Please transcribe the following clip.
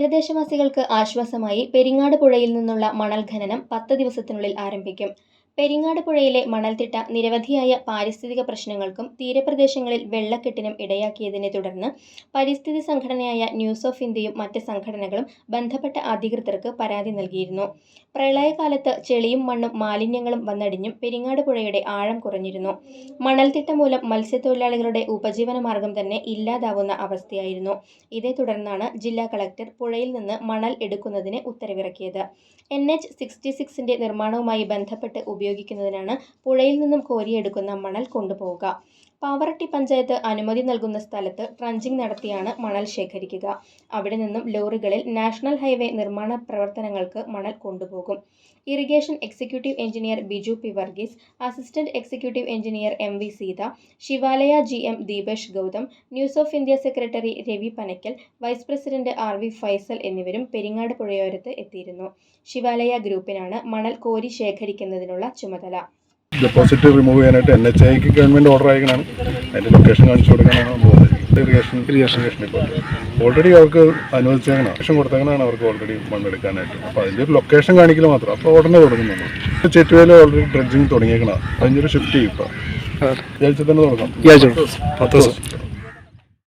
തീരദേശവാസികൾക്ക് ആശ്വാസമായി പെരിങ്ങാട് പുഴയിൽ നിന്നുള്ള മണൽ ഖനനം 10 ദിവസത്തിനുള്ളിൽ ആരംഭിക്കും. പെരിങ്ങാട് പുഴയിലെ മണൽത്തിട്ട നിരവധിയായ പാരിസ്ഥിതിക പ്രശ്നങ്ങൾക്കും തീരപ്രദേശങ്ങളിൽ വെള്ളക്കെട്ടിനും ഇടയാക്കിയതിനെ തുടർന്ന് പരിസ്ഥിതി സംഘടനയായ ന്യൂസ് ഓഫ് ഇന്ത്യയും മറ്റ് സംഘടനകളും ബന്ധപ്പെട്ട അധികൃതർക്ക് പരാതി നൽകിയിരുന്നു. പ്രളയകാലത്ത് ചെളിയും മണ്ണും മാലിന്യങ്ങളും വന്നടിഞ്ഞും പെരിങ്ങാട് പുഴയുടെ ആഴം കുറഞ്ഞിരുന്നു. മണൽത്തിട്ട മൂലം മത്സ്യത്തൊഴിലാളികളുടെ ഉപജീവന മാർഗം തന്നെ ഇല്ലാതാവുന്ന അവസ്ഥയായിരുന്നു. ഇതേ തുടർന്നാണ് ജില്ലാ കളക്ടർ പുഴയിൽ നിന്ന് മണൽ എടുക്കുന്നതിന് ഉത്തരവിറക്കിയത്. NH-66 നിർമ്മാണവുമായി ബന്ധപ്പെട്ട് ഉപയോഗിക്കുന്നതിനാണ് പുഴയിൽ നിന്നും കോരിയെടുക്കുന്ന മണൽ കൊണ്ടുപോവുക. പാവറട്ടി പഞ്ചായത്ത് അനുമതി നൽകുന്ന സ്ഥലത്ത് ട്രഞ്ചിംഗ് നടത്തിയാണ് മണൽ ശേഖരിക്കുക. അവിടെ നിന്നും ലോറികളിൽ നാഷണൽ ഹൈവേ നിർമ്മാണ പ്രവർത്തനങ്ങൾക്ക് മണൽ കൊണ്ടുപോകും. Irrigation executive engineer Biju P Varghese, assistant executive engineer MV Seetha, Shivalaya GM Deepesh Gautham, news of India secretary Ravi Panakkal, vice president RV Faisal എന്നിവരും പെരിങ്ങാട് പുഴയോരത്ത് എത്തിയിരുന്നു. ശിവാലയ ഗ്രൂപ്പിനാണ് മണൽ കോരി ശേഖരിക്കുന്നതിനുള്ള ചുമതല. ഡെപ്പോസിറ്റ് റിമൂവ് ചെയ്യാനായിട്ട് NHAIക്ക് ഗവൺമെൻറ് ഓർഡർ അയക്കണമാണ്. അതിൻ്റെ ലൊക്കേഷൻ കാണിച്ചു കൊടുക്കാനാണ് ഇറിഗേഷൻ ഇപ്പോൾ ഓൾറെഡി അവർക്ക് അനുവദിച്ചേക്കണം, ലൊക്കേഷൻ കൊടുത്തേക്കണമാണ് അവർക്ക് ഓൾറെഡി മണ്ണെടുക്കാനായിട്ട്. അപ്പോൾ അതിൻ്റെ ഒരു ലൊക്കേഷൻ കാണിക്കൽ മാത്രം. അപ്പോൾ ഉടനെ തുടങ്ങുന്നുണ്ട്. ചെറ്റുവേല ഓൾറെഡി ഡ്രഡ്ജിങ് തുടങ്ങിയേക്കണം. അതിൻ്റെ ഒരു ഷിഫ്റ്റ് ചെയ്യും. ഇപ്പോൾ ഈ ആഴ്ച തന്നെ തുടങ്ങാം. 10 ദിവസം.